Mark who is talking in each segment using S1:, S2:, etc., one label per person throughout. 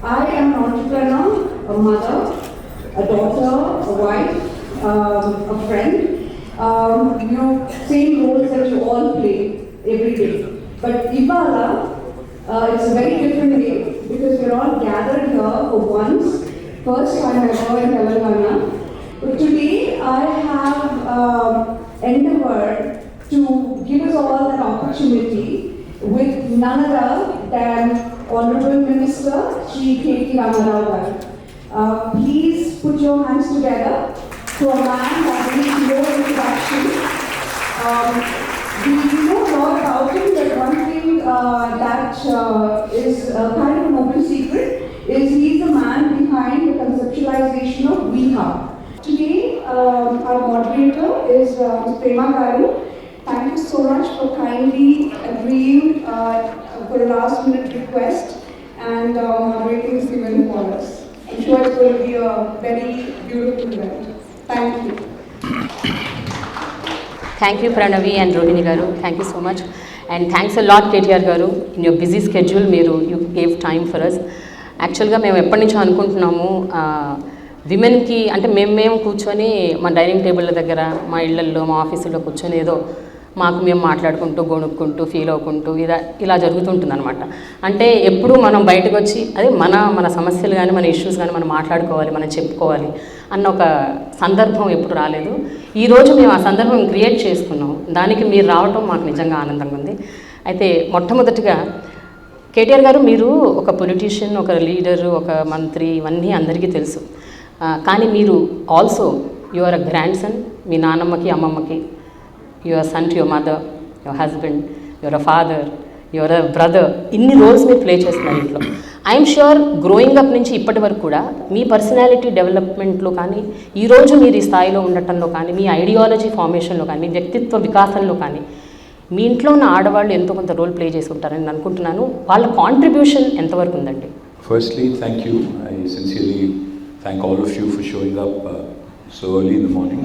S1: I am an entrepreneur, a mother, a daughter, a wife, a friend. Same roles that you all play every day. But Ibala, it's a very different day because we're all gathered here for once, first time ever in Telangana. But today I have endeavored to give us all that opportunity with none other than Honorable Minister Shri KTR. Please put your hands together to a man that needs no introduction. We know a lot about him, but one thing that is kind of an open secret is he's the man behind the conceptualization of WeHub. Today, our moderator is Prema Malini. Thank you so much for kindly agreeing for a last minute request and moderating this event for us. I'm sure it's going to be a very beautiful event. Thank you.
S2: Thank you, Pranavi and Rohini Garu. Thank you so much. And thanks a lot, KTR Garu. In your busy schedule, you gave time for us. Actually, మేము ఎప్పటి నుంచో అనుకుంటున్నాము విమెన్కి అంటే మేము కూర్చొని మా dining table దగ్గర మా ఇళ్లల్లో మా ఆఫీసుల్లో కూర్చొని ఏదో మాకు మేము మాట్లాడుకుంటూ గొణుక్కుంటూ ఫీల్ అవ్వకుంటూ ఇలా జరుగుతుంటుంది అనమాట. అంటే ఎప్పుడు మనం బయటకు వచ్చి అదే మన సమస్యలు కానీ మన ఇష్యూస్ కానీ మనం మాట్లాడుకోవాలి, మనం చెప్పుకోవాలి అన్న ఒక సందర్భం ఎప్పుడు రాలేదు. ఈరోజు మేము ఆ సందర్భం క్రియేట్ చేసుకున్నాం. దానికి మీరు రావటం మాకు నిజంగా ఆనందంగా ఉంది. అయితే మొట్టమొదటిగా కేటీఆర్ గారు, మీరు ఒక పొలిటీషియన్, ఒక లీడరు, ఒక మంత్రి, ఇవన్నీ అందరికీ తెలుసు. కానీ మీరు also you are a grandson. మీ నాన్నమ్మకి అమ్మమ్మకి you are son to your mother, your husband, your uh father, your uh brother. ఇన్ని రోల్స్ మీరు ప్లే చేస్తున్నారు ఇంట్లో. ఐఎమ్ ష్యూర్ గ్రోయింగ్ అప్ నుంచి ఇప్పటి వరకు కూడా మీ పర్సనాలిటీ డెవలప్మెంట్లో కానీ, ఈరోజు మీరు ఈ స్థాయిలో ఉండటంలో కానీ, మీ ఐడియాలజీ ఫార్మేషన్లో కానీ, మీ వ్యక్తిత్వ వికాసంలో కానీ మీ ఇంట్లో ఉన్న ఆడవాళ్ళు ఎంతో కొంత రోల్ ప్లే చేసి ఉంటారని నేను అనుకుంటున్నాను. వాళ్ళ కాంట్రిబ్యూషన్ ఎంతవరకు ఉందండి?
S3: Firstly, thank you. I sincerely thank all of you for showing up so early in the morning.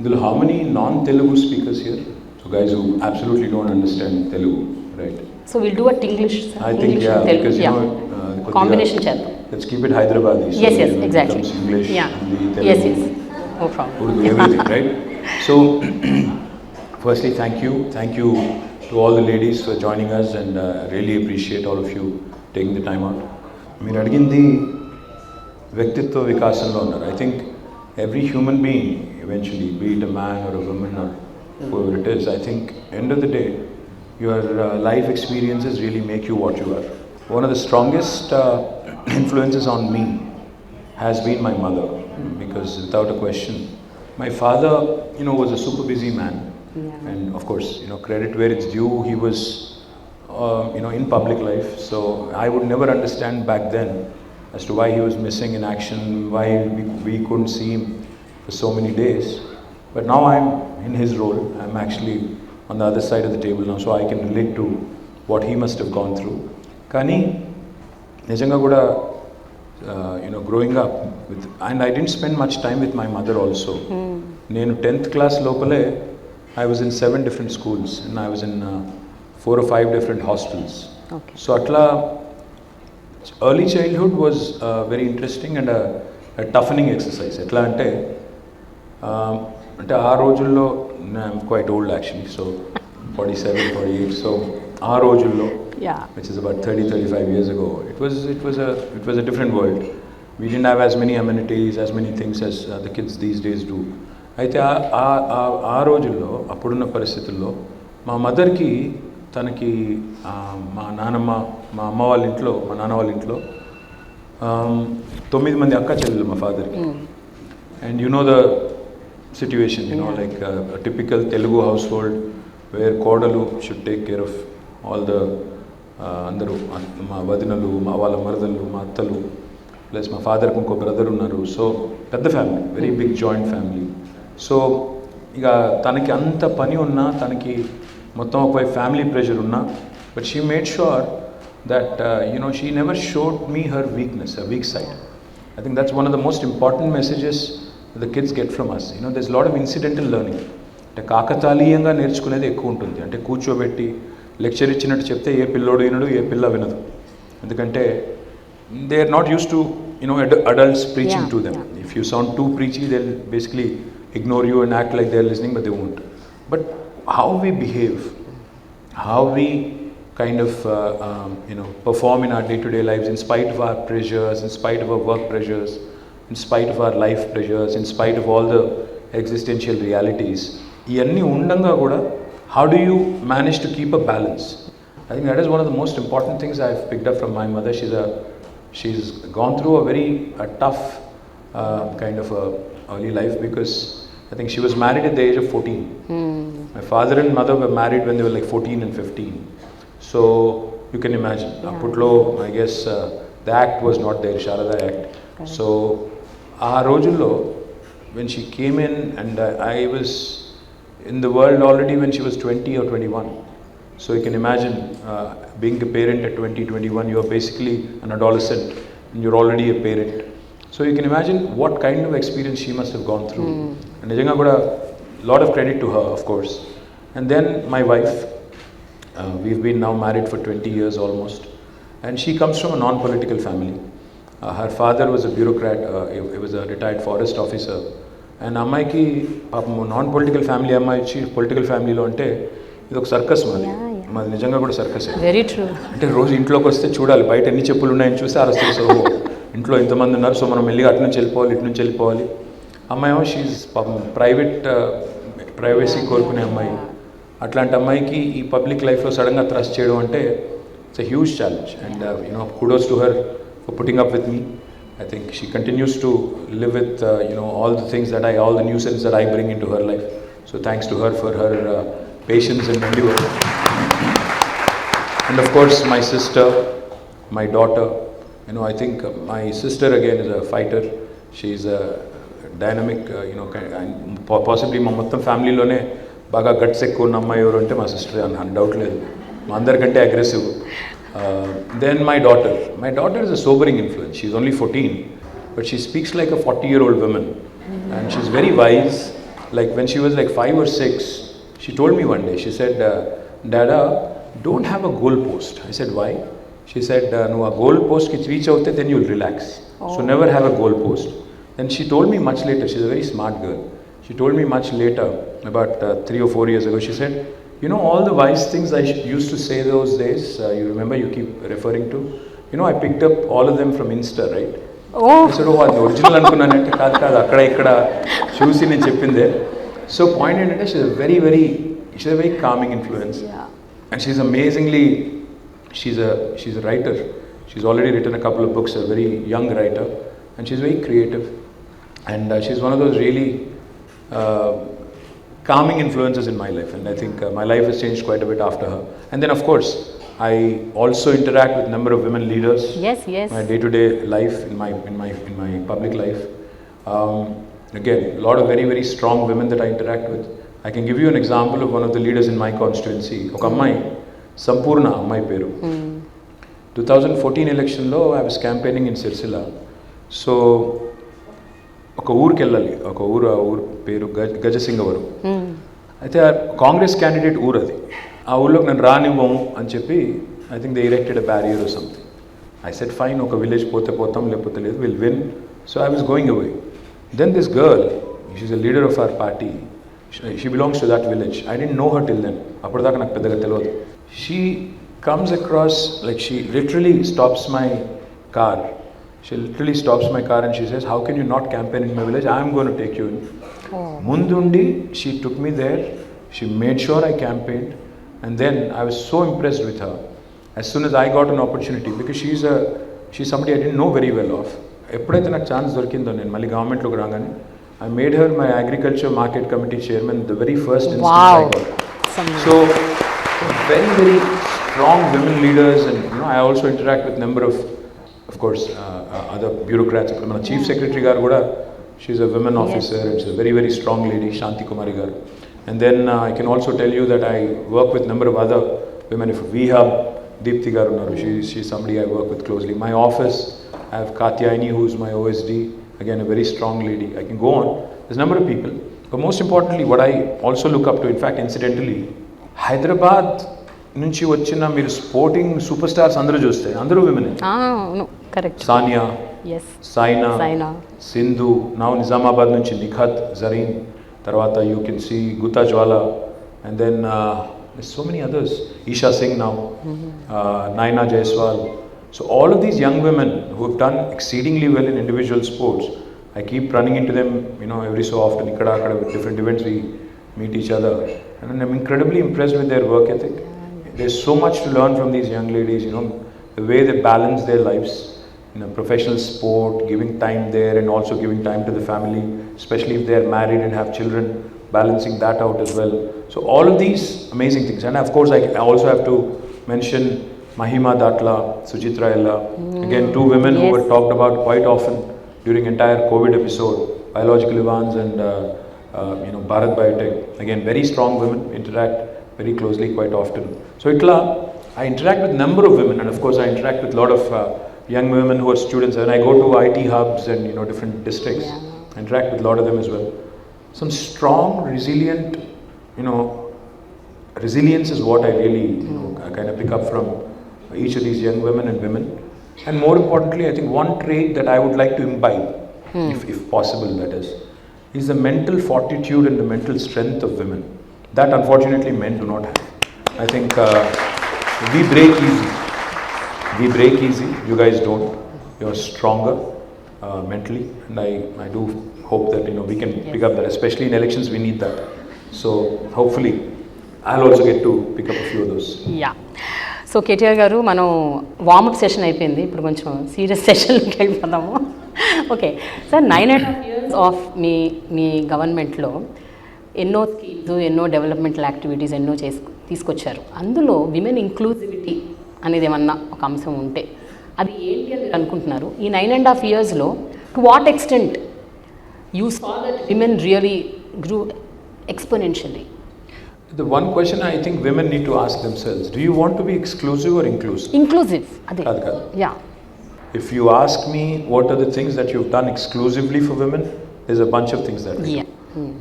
S3: There are how many non-Telugu speakers here? So guys who absolutely don't understand Telugu, right?
S2: So we'll do a English.
S3: I think
S2: English
S3: yeah,
S2: Telugu,
S3: because you know
S2: combination cheddar.
S3: Let's keep it Hyderabadi. So
S2: Yes, exactly.
S3: Becomes English,
S2: Yeah.
S3: Hindi, Telugu,
S2: Yes. No problem.
S3: Urdu, everything, right? So firstly, thank you to all the ladies for joining us, and really appreciate all of you taking the time out. మీరు అడిగింది వ్యక్తిత్వ వికాసంలో ఉన్నారు. I think every human being eventually, be it a man or a woman or whoever it is, I think end of the day your life experiences really make you what you are. One of the strongest influences on me has been my mother, because without a question, my father, was a super busy man. Yeah. And of course, credit where it's due, he was in public life, so I would never understand back then as to why he was missing in action, why we couldn't see him for so many days. But now I'm in his role. I'm actually on the other side of the table now, so I can relate to what he must have gone through. Kani nijanga kuda growing up with, and I didn't spend much time with my mother also. Nenu 10th class lopale I was in 7 different schools, and I was in 4 or 5 different hostels.
S2: Okay.
S3: So atla early childhood was very interesting and a toughening exercise. Etla ante aa rojullo, I'm quite old actually, so 47, 48. So aa rojullo,
S2: yeah,
S3: which is about 30-35 years ago, it was a different world. We didn't have as many amenities, as many things as the kids these days do. అయితే ఆ రోజుల్లో, అప్పుడున్న పరిస్థితుల్లో మా మదర్కి, తనకి మా నాన్నమ్మ, మా అమ్మ వాళ్ళ ఇంట్లో, మా నాన్న వాళ్ళ ఇంట్లో 9 మంది అక్క చెల్లెలు మా ఫాదర్కి. And the situation, like a typical Telugu household where కోడలు should take care of all the అందరూ, మా వదినలు, మా వాళ్ళ మరదలు, మా అత్తలు, ప్లస్ మా ఫాదర్కి ఇంకో బ్రదర్ ఉన్నారు. సో పెద్ద family, very big joint family. So ఇక తనకి అంత పని ఉన్నా, తనకి మొత్తం ఒకవైపు ఫ్యామిలీ ప్రెషర్ ఉన్నా, but she made sure that she never showed me her weakness, her weak side. I think that's one of the most important messages the kids get from us. There's lot of incidental learning. అంటే కాకతాళీయంగా నేర్చుకునేది ఎక్కువ ఉంటుంది. అంటే కూర్చోబెట్టి lecture ఇచ్చినట్టు చెప్తే ఏ పిల్లోడు వినడు, ఏ పిల్ల వినదు. ఎందుకంటే they are not used to, adults preaching
S2: Yeah,
S3: to them.
S2: yeah.
S3: If you sound too preachy, they'll basically ignore you and act like they're listening, but they won't. But how we behave, how we kind of, perform in our day-to-day lives in spite of our pressures, in spite of our work pressures, in spite of our life pressures, in spite of all the existential realities. ఇవన్నీ ఉండంగా కూడా how do you manage to keep a balance? I think that is one of the most important things I've picked up from my mother. She's gone through a tough kind of a early life, because I think she was married at the age of 14. My father and mother were married when they were like 14 and 15. So you can imagine. Aputlo, I guess the act was not there, Sharada Act.
S2: Correct.
S3: So ఆ రోజుల్లో when she came in, and I was in the world already when she was 20 or 21. So you can imagine being a parent at 20, 21, you are basically an adolescent and you're already a parent. So you can imagine what kind of experience she must have gone through. And nijanga kuda lot of credit to her, of course. And then my wife, we've been now married for 20 years almost, and she comes from a non-political family. Her father was a bureaucrat, he was a retired forest officer. And అమ్మాయికి పాపం non political family అమ్మాయి వచ్చి political ఫ్యామిలీలో అంటే ఇది ఒక circus మాది నిజంగా కూడా సర్కస్.
S2: Very true.
S3: అంటే రోజు ఇంట్లోకి వస్తే చూడాలి బయట ఎన్ని చెప్పులు ఉన్నాయని చూస్తే అరస్తుంది. సో ఇంట్లో ఇంతమంది ఉన్నారు, సో మనం మెల్లిగా అటు నుంచి వెళ్ళిపోవాలి, ఇటు నుంచి వెళ్ళిపోవాలి. అమ్మాయి ఏమో షీజ్ పాపం ప్రైవసీ కోరుకునే అమ్మాయి. అట్లాంటి అమ్మాయికి ఈ పబ్లిక్ లైఫ్లో సడన్గా థ్రస్ట్ చేయడం అంటే it's a huge challenge. And kudos to her for putting up with me. I think she continues to live with all the things all the nuisance that I bring into her life. So thanks to her for her patience and endure. And of course my sister, my daughter, I think my sister again is a fighter. She's a dynamic, possibly మా మొత్తం ఫ్యామిలీలోనే బాగా guts ఎక్కువ ఉన్న అమ్మాయి ఎవరు అంటే మా sister అని డౌట్ లేదు. మా అందరికంటే aggressive. Then my daughter is a sobering influence. She's only 14, but she speaks like a 40-year-old woman. And she's very wise. Like when she was like 5 or 6, she told me one day, she said, Dada, don't have a goal post. I said, why? She said, no, a goal post ki reach out, then you'll relax. So never have a goal post. Then she told me much later, she's a very smart girl. She told me much later, about 3 or 4 years ago, she said, all the wise things I used to say those days, you remember, you keep referring to, I picked up all of them from Insta, right? I said, అది original అనుకున్నానంటే కాదు అక్కడ ఇక్కడ చూసి నేను చెప్పిందే. So point ఏంటంటే షీ's a very calming influence. And she's amazingly, she's a writer. She's already written a couple of books, a very young writer, and she's very creative. And she's one of those really calming influences in my life, and I think my life has changed quite a bit after her. And then of course I also interact with a number of women leaders.
S2: Yes.
S3: My day-to-day life, in my public life. Again, a lot of very, very strong women that I interact with. I can give you an example of one of the leaders in my constituency. ఒక అమ్మాయి సంపూర్ణ అమ్మాయి పేరు. 2014 ఎలక్షన్లో I was campaigning in Sirsila. So ఒక ఊరికి వెళ్ళాలి, ఒక ఊరు పేరు గజసింగవరం. అయితే కాంగ్రెస్ క్యాండిడేట్ ఊరు అది. ఆ ఊళ్ళోకి నన్ను రానివ్వము అని చెప్పి I think they erected a barrier or something. I said fine, ఒక విలేజ్ పోతే పోతాం లేకపోతే లేదు, will win. So I was going away. Then this girl, she's a leader of our party, she belongs to that village. I didn't know her till then, అప్పటిదాకా నాకు పెద్దగా తెలియదు. She comes across, like she literally stops my car. She literally stops my car and she says, how can you not campaign in my village? I am going to take you in. Mundundi, she took me there. She made sure I campaigned. And then I was so impressed with her. As soon as I got an opportunity, because she's somebody I didn't know very well of. ఎప్పుడైతే నాకు chance దొరికిందో నేను మళ్ళీ గవర్నమెంట్లోకి రాగానే, I made her my agriculture market committee chairman the very first instance I got. So very, very strong women leaders, and I also interact with number of course other bureaucrats. మన chief secretary గారు కూడా, she's a women officer, and she's a very, very strong lady, Shanti Kumari garu. And then I can also tell you that I work with number of other women. If we have Deepthi garu unnaru, she's somebody I work with closely. My office, I have Katyayani, who's my OSD, again a very strong lady. I can go on, there's a number of people. But most importantly, what I also look up to, in fact incidentally, Hyderabad నుంచి వచ్చిన మీరు sporting super stars అందరూ చూస్తే అందరూ విమెనే.
S2: అవును, correct.
S3: Sania,
S2: yes,
S3: Saina, Sindhu, నా నిజామాబాద్ నుంచి నిఖత్, జరీన్, తర్వాత you can see Gutta Jwala, and then so many others, Isha Singh now, Naina Jaiswal. So all of these young women who have done exceedingly well in individual sports, I keep running into them, every so often. Ikkada akkada different events we meet each other, and I'm incredibly impressed with their work ethic. There's so much to learn from these young ladies, the way they balance their lives in a professional sport, giving time there and also giving time to the family, especially if they are married and have children, balancing that out as well. So all of these amazing things, and of course I also have to mention Mahima Datla, Sujitra Ella, again two women who were talked about quite often during entire COVID episode, Biological Evans and Bharat Biotech. Again, very strong women, interact very closely quite often. So I interact with number of women, and of course I interact with a lot of young women who are students, and I go to IT hubs and different districts. I interact with a lot of them as well. Some strong, resilient, resilience is what I really I kind of pick up from each of these young women and women. And more importantly, I think one trait that I would like to imbibe, if possible, that is the mental fortitude and the mental strength of women. That unfortunately men do not have. I think we break easy. You guys don't. You're stronger mentally, and I do hope that we can pick up that, especially in elections we need that. So hopefully I'll also get to pick up a few of those.
S2: Yeah. So KTR గారు, మనం warm up session అయిపోయింది, ఇప్పుడు కొంచెం serious సెషన్కి వెళ్ళిపోదాము. Okay sir, 9.5 years of మీ గవర్నమెంట్లో ఎన్నో schemes, ఎన్నో developmental activities ఎన్నో తీసుకొచ్చారు. అందులో విమెన్ ఇంక్లూజివిటీ అనేది ఏమన్నా ఒక అంశం ఉంటే అది ఏంటి అని మీరు అనుకుంటున్నారు? ఈ 9.5 yearsలో to what extent you saw that women really grew exponentially?
S3: The one question I think women need to ask themselves, do you want to be exclusive or inclusive?
S2: Inclusive, ade. Yeah.
S3: If you ask me what are the things that you've done exclusively for women, there's a bunch of things that we do.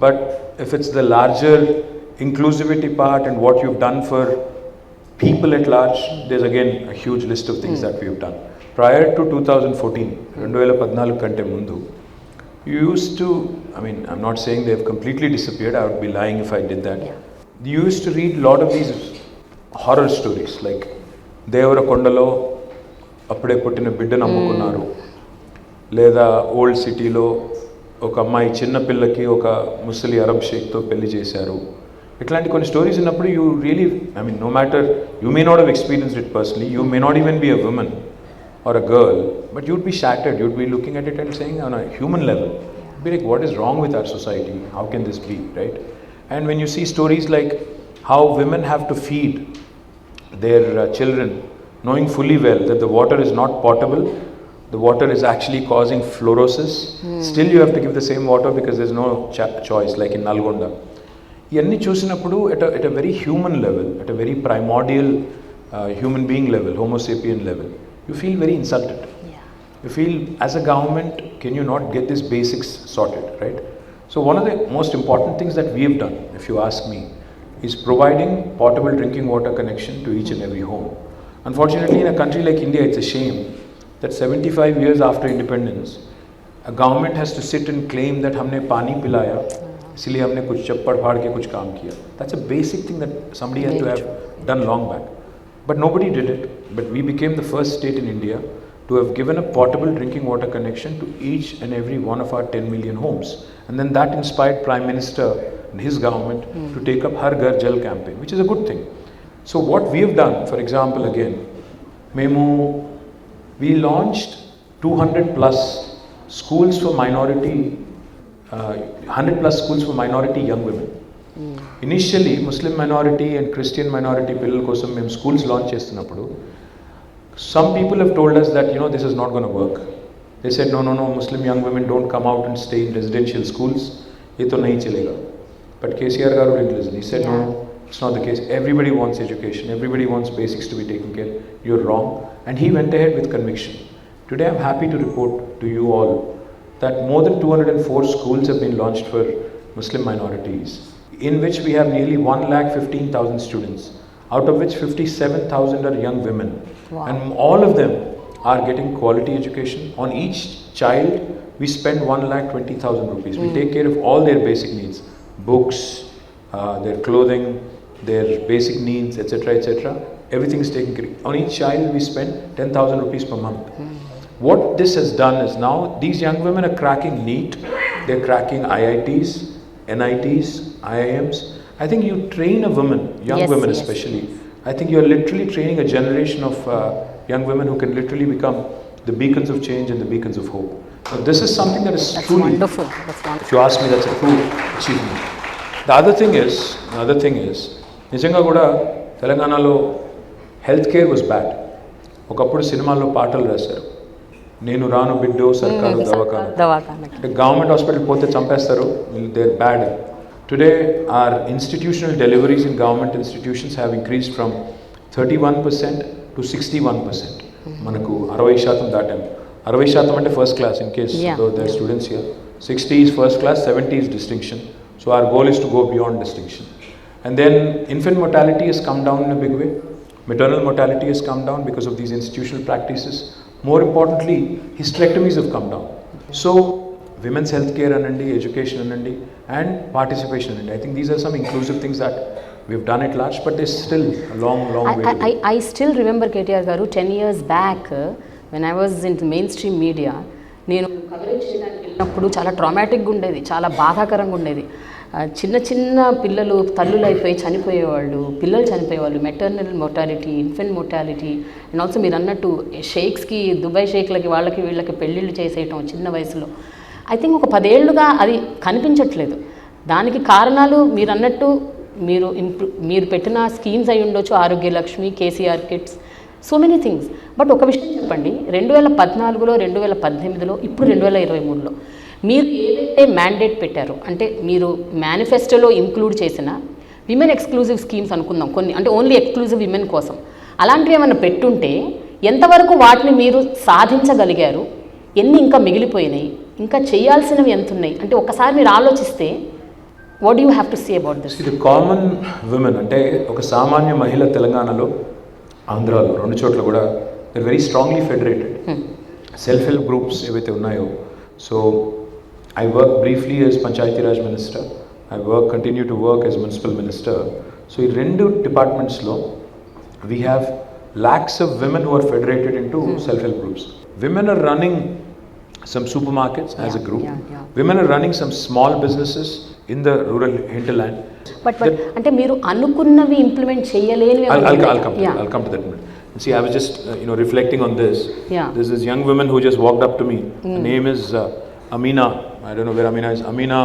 S3: But if it's the larger inclusivity part and what you've done for people at large, there's again a huge list of things that we've done. Prior to 2014, 2014 kante mundu, you used to, I'm not saying they've completely disappeared, I would be lying if I did that. You used to read a lot of these horror stories, like Devara Kondalo, అప్పుడే పుట్టిన బిడ్డను అమ్ముకున్నారు, లేదా old సిటీలో ఒక అమ్మాయి చిన్న పిల్లకి ఒక ముసలి అరబ్ షేక్తో పెళ్లి చేశారు. ఇట్లాంటి కొన్ని స్టోరీస్ ఉన్నప్పుడు you really, no matter, you may not have experienced it personally, you may not even be a woman or a girl, but you'd be shattered, you'd be looking at it and saying on a human level, you'd be like, what is wrong with our society, how can this be, right? And when you see stories like how women have to feed their children, knowing fully well that the water is not potable, the water is actually causing fluorosis, still you have to give the same water because there's no choice, like in Nalgonda. Iyanni chusinappudu at a very human level, at a very primordial human being level, homo sapien level, you feel very insulted. You feel, as a government, can you not get these basics sorted, right? So one of the most important things that we have done, if you ask me, is providing portable drinking water connection to each and every home. Unfortunately, in a country like India, it's a shame that 75 years after independence, a government has to sit and claim that हमने पानी पिलाया, इसलिए हमने कुछ चप्पड़ फाड़ के कुछ काम किया. That's a basic thing that somebody has to have done long back. But nobody did it. But we became the first state in India to have given a portable drinking water connection to each and every one of our 10 million homes. And then that inspired Prime Minister and his government to take up Har Ghar Jal campaign, which is a good thing. So what we have done, for example, again, we launched 200 plus schools for minority, 100 plus schools for minority young women. Initially, Muslim minority and Christian minority పిల్లల కోసం మేము schools launch చేస్తున్నప్పుడు, some people have told us that this is not going to work. They said no, Muslim young women don't come out and stay in residential schools, ye to nahi chalega. But KCR garu didn't listen. He said no, it's not the case. Everybody wants education, everybody wants basics to be taken care. You're wrong. And he went ahead with conviction. Today I'm happy to report to you all that more than 204 schools have been launched for Muslim minorities, in which we have nearly 1,15,000 students. out of which 57,000 are young women.
S2: Wow.
S3: And all of them are getting quality education. On each child, we spend 1,20,000 rupees. We take care of all their basic needs, books, their clothing, their basic needs, etc., etc. Everything is taken care of. On each child, we spend 10,000 rupees per month. What this has done is now these young women are cracking NEET, they're cracking IITs, NITs, IIMs. I think you train a woman, young
S2: Yes,
S3: women
S2: yes.
S3: especially, I think you're literally training a generation of young women who can literally become the beacons of change and the beacons of hope. So this is something that is
S2: That's
S3: truly,
S2: wonderful. That's wonderful.
S3: if you ask me, that's a true achievement. The other thing is, నిజంగా కూడా తెలంగాణలో health care was bad. ఒకప్పుడు సినిమాల్లో పాటలు రాశారు, నేను రాను బిడ్డో సర్కారు దవాఖాన,
S2: దవాఖానకి.
S3: అంటే గవర్నమెంట్ హాస్పిటల్ పోతే చంపేస్తారు, they're bad. Today our institutional deliveries in government institutions have increased from 31% to 61%. మనకు 60% దాటాం. 60% అంటే first class in case there are students here. 60 is first class, 70 is distinction. So our goal is to go beyond distinction. And then infant mortality has come down in a big way. Maternal mortality has come down because of these institutional practices. More importantly, hysterectomies have come down. So women's health care anandi, education anandi, and participation anandi. I think these are some inclusive things that we've done at large, but there's still a long way to go.
S2: I still remember KTR garu 10 years back when I was in the mainstream media, నేను coverage చేయడానికి వెళ్ళినప్పుడు చాలా ట్రామాటిక్గా ఉండేది, చాలా బాధాకరంగా ఉండేది. చిన్న చిన్న పిల్లలు తల్లులు అయిపోయి చనిపోయేవాళ్ళు, పిల్లలు చనిపోయేవాళ్ళు, maternal mortality, infant mortality, and also మీరు అన్నట్టు షేక్స్కి, దుబాయ్ షేక్లకి వాళ్ళకి వీళ్ళకి పెళ్ళిళ్ళు చేసేయటం చిన్న వయసులో. ఐ థింక్ ఒక 10 ఏళ్ళుగా అది కనిపించట్లేదు. దానికి కారణాలు మీరు అన్నట్టు మీరు పెట్టిన స్కీమ్స్ అయి ఉండొచ్చు, Arogya Lakshmi, KCR kits, so many things. But ఒక విషయం చెప్పండి, 2014లో, 2018లో, ఇప్పుడు 2023లో మీరు ఏదైతే మ్యాండేట్ పెట్టారో, అంటే మీరు మేనిఫెస్టోలో ఇంక్లూడ్ చేసిన విమెన్ ఎక్స్క్లూజివ్ స్కీమ్స్ అనుకుందాం కొన్ని, అంటే ఓన్లీ ఎక్స్క్లూజివ్ విమెన్ కోసం, అలాంటివి ఏమైనా పెట్టుంటే ఎంతవరకు వాటిని మీరు సాధించగలిగారు, ఎన్ని ఇంకా మిగిలిపోయినాయి, ఇంకా చేయాల్సినవి ఎంత ఉన్నాయి, అంటే ఒకసారి మీరు ఆలోచిస్తే what do you have to say about this?
S3: ఇది కామన్ విమెన్ అంటే ఒక సామాన్య మహిళ తెలంగాణలో, ఆంధ్రాలో, రెండు చోట్ల కూడా they very strongly federated. Self help groups ఏవైతే ఉన్నాయో, so I work briefly as Panchayati Raj minister, I continue to work as municipal minister. So in rendu departments lo we have lakhs of women who are federated into self-help groups. Women are running some supermarkets as a group. Women are running some small businesses in the rural hinterland.
S2: But ante meeru anukunnami implement cheyaleni.
S3: I'll come to that minute. See, I was just reflecting on this. There's this young woman who just walked up to me. Her name is Amina. I don't know where Amina is. Amina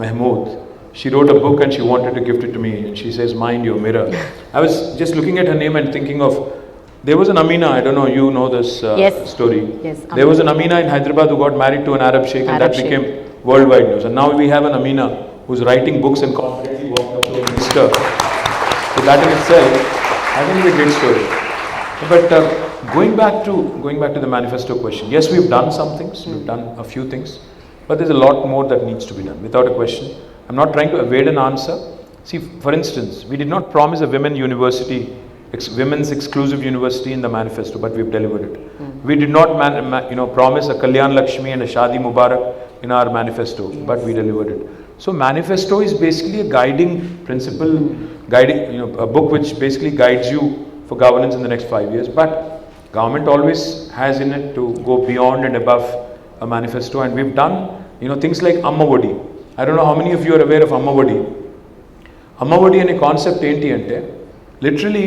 S3: Mahmood. She wrote a book and she wanted to gift it to me, and she says, "Mind your mirror." I was just looking at her name and thinking of, there was an Amina, I don't know, you know this story.
S2: Yes.
S3: There was an Amina in Hyderabad who got married to an Arab sheikh, and that became worldwide news. And now we have an Amina who's writing books and confidently walked up to a minister. So that in itself, I think is a great story. But going back to the manifesto question, yes, we've done some things, we've done a few things, but there's a lot more that needs to be done, without a question. I'm not trying to evade an answer. See, for instance, we did not promise a women's exclusive university in the manifesto, but we've delivered it. We did not promise a Kalyan Lakshmi and a Shadi Mubarak in our manifesto, but we delivered it. So manifesto is basically a guiding principle, a book which basically guides you for governance in the next 5 years. But government always has in it to go beyond and above a manifesto, and we've done things like Amma Vodi. I don't know how many of you are aware of Amma Vodi. Amma Vodi ane concept enti ante literally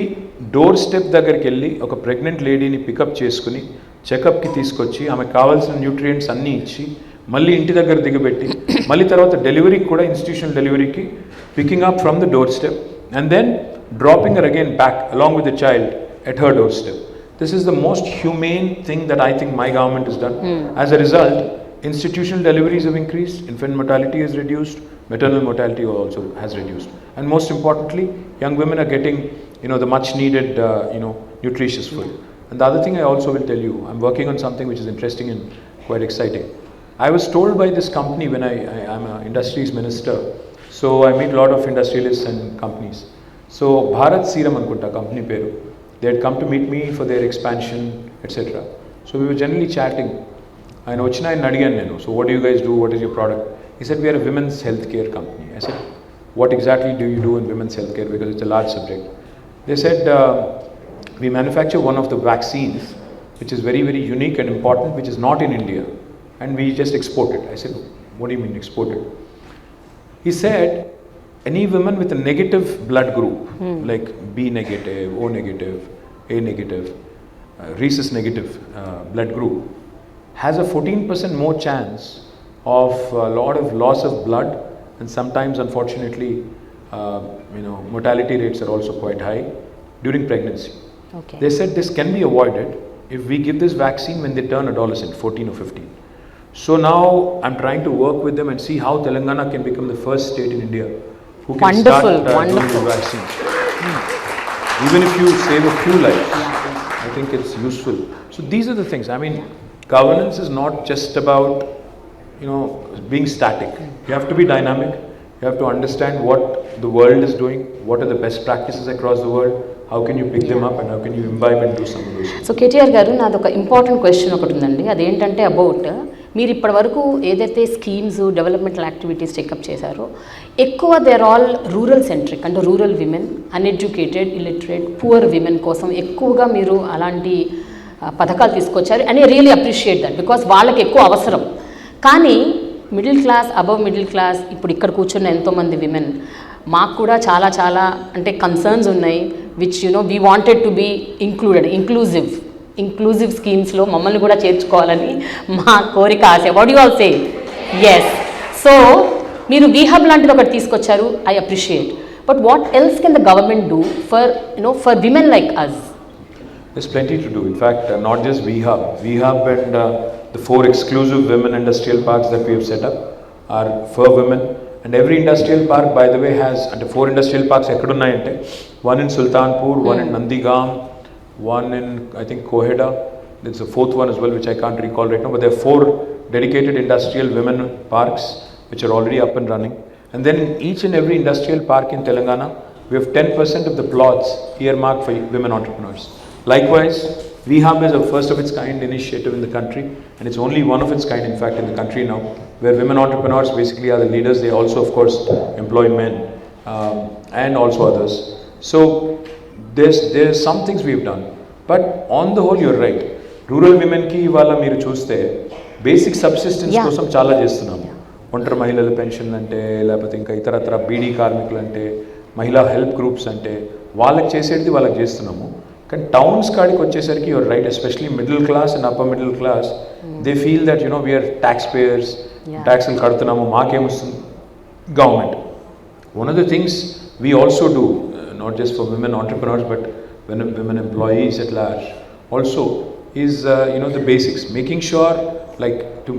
S3: door step దగ్గరికి వెళ్ళి ఒక pregnant లేడీని pickup చేసుకుని చెకప్కి తీసుకొచ్చి ఆమెకు కావాల్సిన nutrients అన్నీ ఇచ్చి మళ్ళీ ఇంటి దగ్గర దిగబెట్టి మళ్ళీ తర్వాత డెలివరీకి కూడా ఇన్స్టిట్యూషనల్ డెలివరీకి picking up from the door step and then dropping her again back along with the child at her doorstep. This is the most humane thing that I think my government has done. As a result, institutional deliveries have increased, infant mortality has reduced, maternal mortality also has reduced, and most importantly, young women are getting the much needed nutritious food. And the other thing I also will tell you, I'm working on something which is interesting and quite exciting. I was told by this company when I'm an industries minister, so I meet a lot of industrialists and companies. So Bharat Serum anukunta company peru, they had come to meet me for their expansion, etc. So we were generally chatting. ఆయన వచ్చిన ఆయన అడిగాను నేను, so what do you guys do, what is your product? He said we are a women's healthcare company. I said what exactly do you do in women's healthcare, because it's a large subject. They said we manufacture one of the vaccines which is very very unique and important, which is not in India, and we just export it. I said what do you mean export it? He said any woman with a negative blood group, like B negative, O negative, A negative, rhesus negative blood group, has a 14% more chance of a lot of loss of blood, and sometimes unfortunately mortality rates are also quite high during pregnancy.
S2: Okay.
S3: They said this can be avoided if we give this vaccine when they turn adolescent, 14 or 15. So now I'm trying to work with them and see how Telangana can become the first state in India who can
S2: Wonderful,
S3: start doing the vaccines. Even if you save a few lives, I think it's useful. So these are the things. I mean, governance is not just about being static. You have to be dynamic. You have to understand what the world is doing, what are the best practices across the world, how can you pick them up, and how can you imbibe and do some of those things.
S2: So KTR గారు, నాది ఒక important question ఒకటి ఉందండి. అదేంటంటే about మీరు ఇప్పటి వరకు ఏదైతే స్కీమ్స్ డెవలప్మెంటల్ యాక్టివిటీస్ టేకప్ చేశారో ఎక్కువ they are all rural centric, అంటే rural women, uneducated, illiterate, poor women కోసం ఎక్కువగా మీరు అలాంటి పథకాలు తీసుకొచ్చారు. అని రియలీ అప్రిషియేట్ దట్, బికాస్ వాళ్ళకి ఎక్కువ అవసరం. కానీ middle class, above middle class, ఇప్పుడు ఇక్కడ కూర్చున్న ఎంతోమంది విమెన్, మాకు కూడా చాలా చాలా అంటే కన్సర్న్స్ ఉన్నాయి, which we wanted to be inclusive స్కీమ్స్లో మమ్మల్ని కూడా చేర్చుకోవాలని మా కోరిక, ఆశ. What you all say? Yes. So మీరు వీహబ్ లాంటిది ఒకటి తీసుకొచ్చారు, I appreciate. But what else can the government do for women like us?
S3: There's plenty to do. In fact, not just VHub and the 4 exclusive women industrial parks that we have set up are for women. And every industrial park, by the way, has 4 industrial parks. One in Sultanpur, one in Nandigam, one in, I think, Koheda. There's a 4th one as well, which I can't recall right now. But there are 4 dedicated industrial women parks, which are already up and running. And then in each and every industrial park in Telangana, we have 10% of the plots earmarked for women entrepreneurs. Likewise, VHub is a first of its kind initiative in the country, and it's only one of its kind, in fact, in the country now, where women entrepreneurs basically are the leaders. They also, of course, employ men and also others. So there's some things we've done, but on the whole, you're right. Rural women ki ivala meer chuste basic subsistence kosam chala chestunnam. Ontara mahilala pension ante lepathe inka itaratra BD కార్మికులు అంటే మహిళా help groups అంటే వాళ్ళకి చేసేది వాళ్ళకి చేస్తున్నాము. కానీ towns కాడికి వచ్చేసరికి your right, especially middle class and upper middle class, they feel that we are tax payers, ట్యాక్స్లు కడుతున్నాము, మాకేమొస్తుంది government. One of the things we also do, not just for women entrepreneurs but women employees at large also, is the basics, making sure like to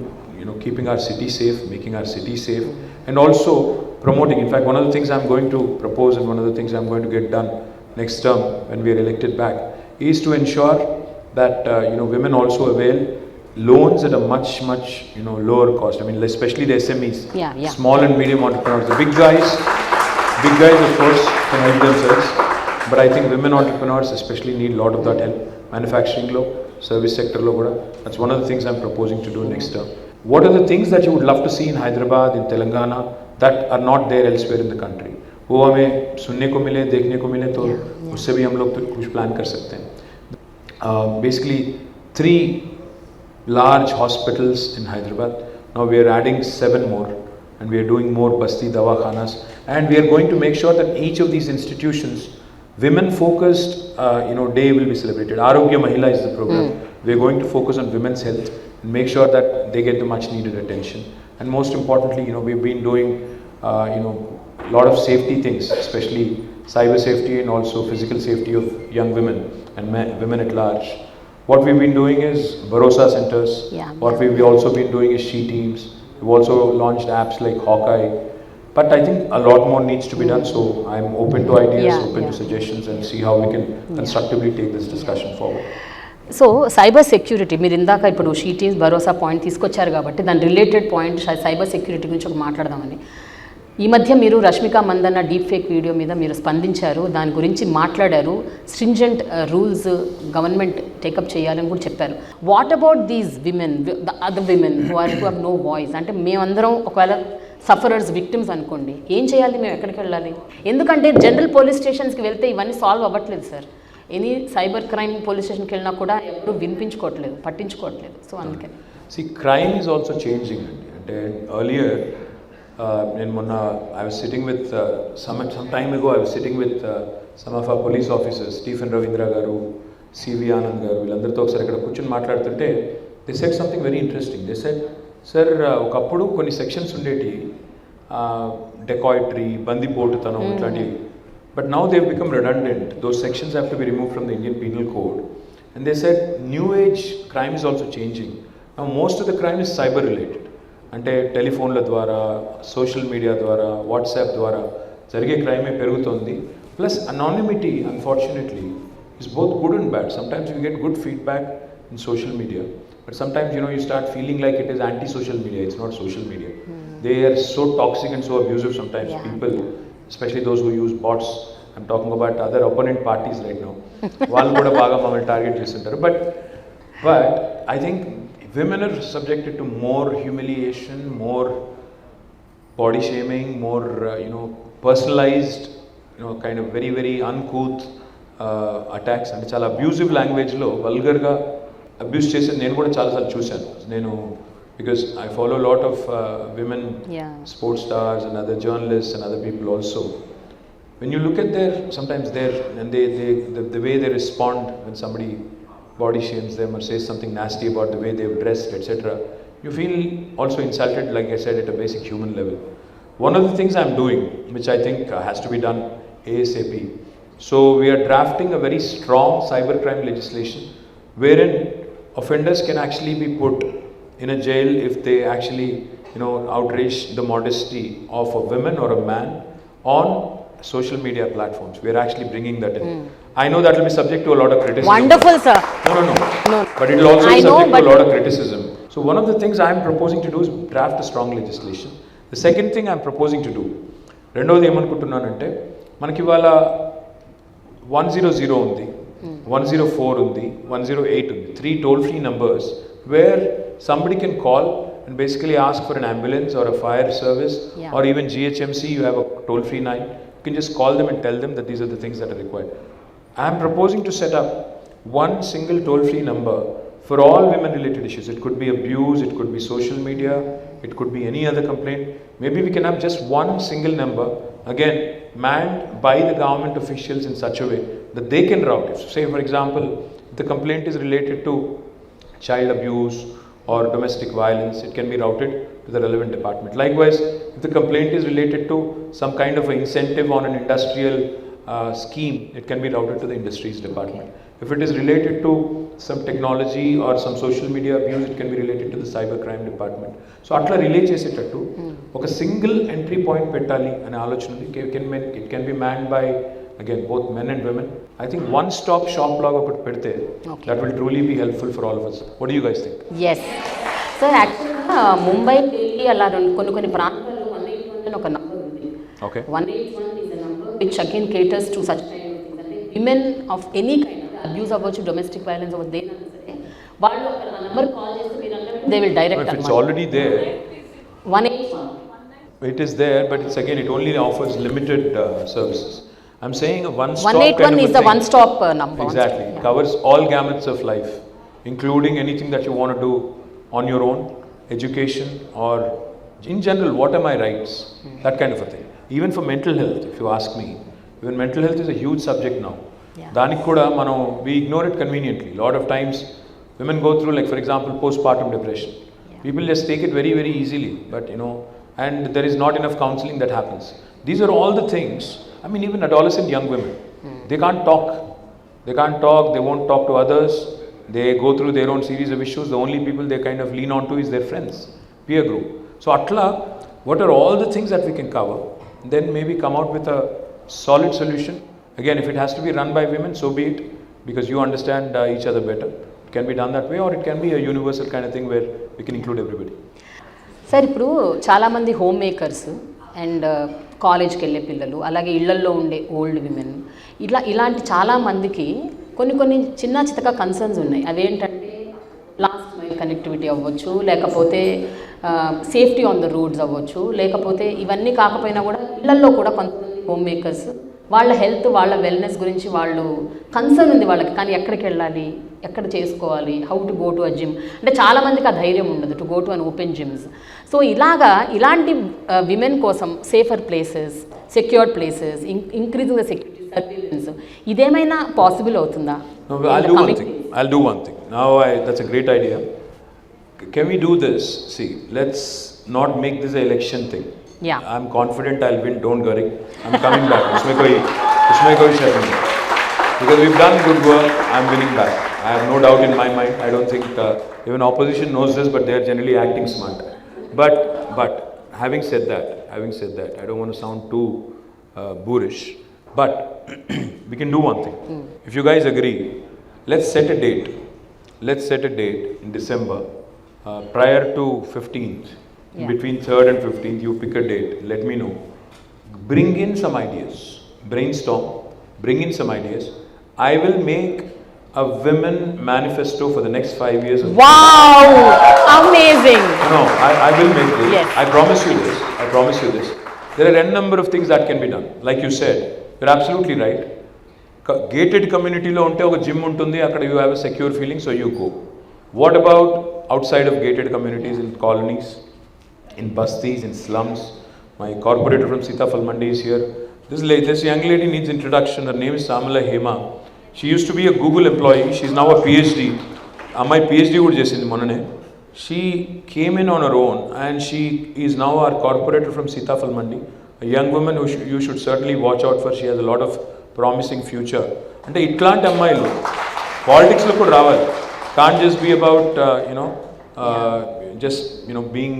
S3: keeping our city safe, making our city safe, and also promoting. In fact, one of the things I'm going to propose and one of the things I'm going to get done next term when we are elected back is to ensure that women also avail loans at a much lower cost. I mean, especially the SMEs, small and medium entrepreneurs. The big guys of course can help themselves, but I think women entrepreneurs especially need a lot of that help. Manufacturing lo, service sector lo kuda, that's one of the things I'm proposing to do next term. What are the things that you would love to see in Hyderabad, in Telangana, that are not there elsewhere in the country? वो हमें सुनने को मिले, देखने को मिले, तो उससे भी हम लोग तो कुछ प्लान कर सकते हैं. Basically 3 large hospitals in Hyderabad. Now we are adding 7 more, and we are doing more basti dawakhanas, and we are going to make sure that each of these institutions, women focused day will be celebrated. Arogya Mahila is the program. We are going to focus on women's health and make sure that they get the much needed attention. And most importantly, we've been doing a lot of safety things, especially cyber safety and also physical safety of young women and women at large. What we've been doing is Bharosa centers. What we've also been doing is she teams. We've also launched apps like Hawkeye. But I think a lot more needs to be done, so I'm open to ideas, open to suggestions, and see how we can constructively take this discussion forward.
S2: So cyber security, మీరు ఇందాక ఇప్పుడు she teams Bharosa point తీసుకొచ్చారు కాబట్టి దాని related point cyber security గురించి ఒక మాట్లాడదామని. ఈ మధ్య మీరు Rashmika Mandanna deep fake video మీద మీరు స్పందించారు, దాని గురించి మాట్లాడారు, స్ట్రింజెంట్ రూల్స్ గవర్నమెంట్ టేకప్ చేయాలని కూడా చెప్పారు. What about these women, the other women who have no voice? అంటే మేమందరం ఒకవేళ సఫరర్స్, విక్టిమ్స్ అనుకోండి, ఏం చేయాలి, మేము ఎక్కడికి వెళ్ళాలి? ఎందుకంటే జనరల్ పోలీస్ స్టేషన్స్కి వెళ్తే ఇవన్నీ సాల్వ్ అవ్వట్లేదు sir. Any cyber crime police స్టేషన్కి వెళ్ళినా కూడా ఎవరు వినిపించుకోవట్లేదు, పట్టించుకోవట్లేదు. సో అందుకని
S3: crime is also changing. And earlier, I was sitting with some time ago. I was sitting with some of our police officers, Stephen Ravindra garu, CV Anand garu. వీళ్ళందరితో ఒకసారి ఇక్కడ కూర్చొని మాట్లాడుతుంటే they said something very interesting. They said, sir, ఒకప్పుడు కొన్ని sections ఉండేటి, dacoitery, బందిపోటుతనం, ఇట్లాంటివి. But now they've become redundant. Those sections have to be removed from the Indian Penal Code. And they said new age crime is also changing. Now most of the crime is cyber related. అంటే టెలిఫోన్ల ద్వారా, social media ద్వారా, WhatsApp ద్వారా జరిగే క్రైమే పెరుగుతుంది. Plus anonymity unfortunately is both good and bad. Sometimes you get good feedback in social media, but sometimes you start feeling like it is anti-social media. It's not social media. They are so toxic and so abusive sometimes. People, especially those who use bots, I'm talking about other opponent parties right now. వాళ్ళు కూడా బాగా మమ్మల్ని target చేస్తుంటారు. But I think women are subjected to more humiliation, more body shaming, more personalized, kind of very very uncouth attacks. అంటే చాలా abusive లాంగ్వేజ్లో వల్గర్గా abuse చేసేది నేను కూడా చాలాసార్లు చూశాను. నేను because I follow a lot of women sports stars and other journalists and other people also. When you look at sometimes the way they respond when somebody body shames them or says something nasty about the way they've dressed, etc., you feel also insulted, like I said, at a basic human level. One of the things I'm doing, which I think has to be done ASAP, so we are drafting a very strong cybercrime legislation wherein offenders can actually be put in a jail if they actually outrage the modesty of a woman or a man on social media platforms. We are actually bringing that in. I know that will be subject to a lot of criticism.
S2: Wonderful, sir.
S3: No. But it will also be subject to a lot of criticism. So one of the things I am proposing to do is draft a strong legislation. The second thing I am proposing to do, రెండోది ఏమనుకుంటున్నానంటే, మనకి ఇవాళ 100 ఉంది, 104 ఉంది, 108 ఉంది, 3 toll-free numbers where somebody can call and basically ask for an ambulance or a fire service, or even GHMC, you have a toll-free line. You can just call them and tell them that these are the things that are required. I am proposing to set up one single toll-free number for all women-related issues. It could be abuse, it could be social media, it could be any other complaint. Maybe we can have just one single number, again, manned by the government officials in such a way that they can route it. So say, for example, if the complaint is related to child abuse or domestic violence, it can be routed to the relevant department. Likewise, if the complaint is related to some kind of an incentive on an industrial scheme, it can be routed to the industries department. If it is related to some technology or some social media abuse, it can be related to the cyber crime department. So atla relay chesettattu oka single entry point pettali ane alochana it can be manned by, again, both men and women. I think one stop shop laga okati pedte that will truly be helpful for all of us. What do you guys think?
S2: Yes sir, actually Mumbai Delhi ala కొన్ని ప్రాంతాల్లో 181 అని ఒక number ఉంది.
S3: Okay.
S2: 181 is a number which again caters to such kind of things. అంటే women of any kind of abuse అవ్వచ్చు, domestic violence అవ్వచ్చు, దేనైనా సరే వాళ్ళు ఆ నంబర్ కాల్ చేస్తే మీరు అన్నట్టు they will direct.
S3: If it's already there,
S2: 181.
S3: it is there, but it's again, it only offers limited services. I'm saying a one-stop
S2: 181
S3: kind of
S2: is the one-stop number.
S3: Exactly. It covers all gamuts of life, including anything that you want to do on your own, education, or in general, what are my rights? That kind of a thing. Even for mental health, if you ask me, even mental health is a huge subject now. దానికి కూడా మనం we ignore it conveniently. A lot of times women go through, like for example, postpartum depression. People just take it very very easily, but and there is not enough counseling that happens. These are all the things. I mean, even adolescent young women, they can't talk, they won't talk to others, they go through their own series of issues. The only people they kind of lean on to is their friends, peer group. So atla, what are all the things that we can cover, then maybe come out with a solid solution. Again, if it has to be run by women, so be it, because you understand each other better. It can be done that way, or it can be a universal kind of thing where we can include everybody.
S2: Sir ఇప్పుడు చాలామంది home makers and కాలేజ్కి వెళ్ళే పిల్లలు, అలాగే ఇళ్లల్లో ఉండే old women, ఇలాంటి చాలామందికి కొన్ని చిన్న చితక కన్సర్న్స్ ఉన్నాయి. అవేంటంటే లాస్ట్ మైల్ కనెక్టివిటీ అవ్వచ్చు, లేకపోతే సేఫ్టీ ఆన్ ద రోడ్స్ అవ్వచ్చు, లేకపోతే ఇవన్నీ కాకపోయినా కూడా ఇళ్లల్లో కూడా కొంతమంది హోమ్ మేకర్స్ వాళ్ళ హెల్త్, వాళ్ళ వెల్నెస్ గురించి వాళ్ళు కన్సర్న్ ఉంది వాళ్ళకి. కానీ ఎక్కడికి వెళ్ళాలి, ఎక్కడ చేసుకోవాలి, how to go to a gym, అంటే చాలామందికి ఆ ధైర్యం ఉండదు to go to an open gyms. So ఇలాంటి విమెన్ కోసం safer places, secured places, increasing the security surveillance, ఇదేమైనా పాసిబుల్ అవుతుందా?
S3: I'll do one thing. Now that's a great idea. Can we do this? See, let's not make this an election thing.
S2: Yeah.
S3: I'm confident I'll win, don't worry. I'm coming back. Usme koi shak nahi. Because we've done good work, I'm winning back. I have no doubt in my mind. I don't think even opposition knows this, but they're generally acting smart. But having said that, I don't want to sound too boorish, but we can do one thing. If you guys agree, let's set a date. Let's set a date in December, prior to 15th. Yeah. Between 3rd and 15th, you pick a date. Let me know. Bring in some ideas. Brainstorm. Bring in some ideas. I will make a women manifesto for the next 5 years.
S2: Wow! Amazing!
S3: No, I will make this.
S2: Yes.
S3: I promise you this. There are n number of things that can be done. Like you said, you're absolutely right. Gated community lo unte oka gym untundi, akkada you have a secure feeling, so you go. What about outside of gated communities, in colonies, in bastis, in slums? My corporator from Sitafal Mandi is here. This young lady needs introduction. Her name is Samala Hema. She used to be a Google employee. She's now a PhD. My PhD would chesindi monane. She came in on her own and she is now our corporator from Sitafal Mandi. A young woman who you should certainly watch out for. She has a lot of promising future. Ante itlanti ammayilu politics lo kuda ravali. Can't just be about being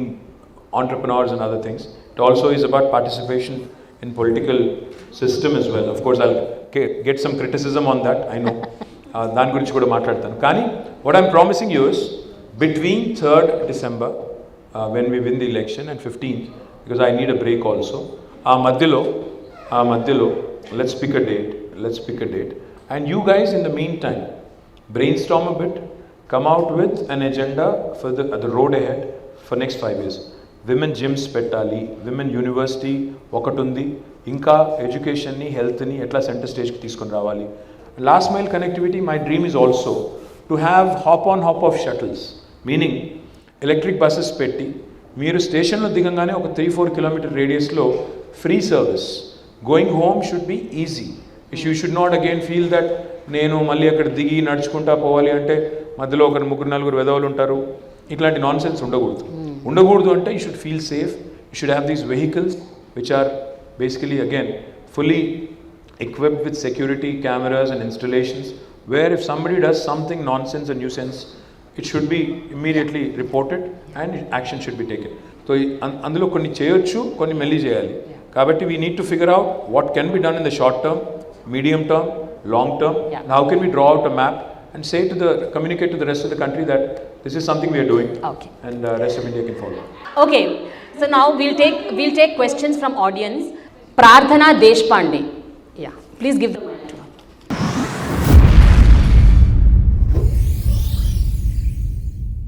S3: entrepreneurs and other things. It also is about participation in political system as well. Of course, I'll get some criticism on that, I know. దాని గురించి కూడా మాట్లాడతాను. కానీ what I'm promising you is between 3rd December, when we win the election, and 15th, because I need a break also. ఆ మధ్యలో let's pick a date. And you guys in the meantime, brainstorm a bit, come out with an agenda for the road ahead for next 5 years. Women gyms పెట్టాలి, women university ఒకటి ఉంది, ఇంకా ఎడ్యుకేషన్ని, హెల్త్ని ఎట్లా centre స్టేజ్కి తీసుకొని రావాలి. Last mile connectivity, my dream is also to have hop on hop off shuttles, meaning electric buses పెట్టి మీరు స్టేషన్లో దిగంగానే ఒక 3-4 కిలోమీటర్ రేడియస్లో free service. Going home should be easy. You should not again feel that నేను మళ్ళీ అక్కడ దిగి నడుచుకుంటా పోవాలి అంటే మధ్యలో ఒక 3-4 వెధవలు ఉంటారు. ఇట్లాంటి నాన్ సెన్స్ ఉండకూడదు అంటే you should feel safe. You should have these vehicles which are basically again fully equipped with security cameras and installations, where if somebody does something nonsense and nuisance, it should be immediately reported and action should be taken. So అందులో కొన్ని చేయొచ్చు, కొన్ని మెల్లి చేయాలి. కాబట్టి we need to figure out what can be done in the short term, medium term, long term. And how can we draw out a map and communicate to the rest of the country that this is something we are doing. Okay. And rest of India can follow.
S2: Okay. So now we'll take questions from audience. Prarthana Deshpande. Yeah. Please give the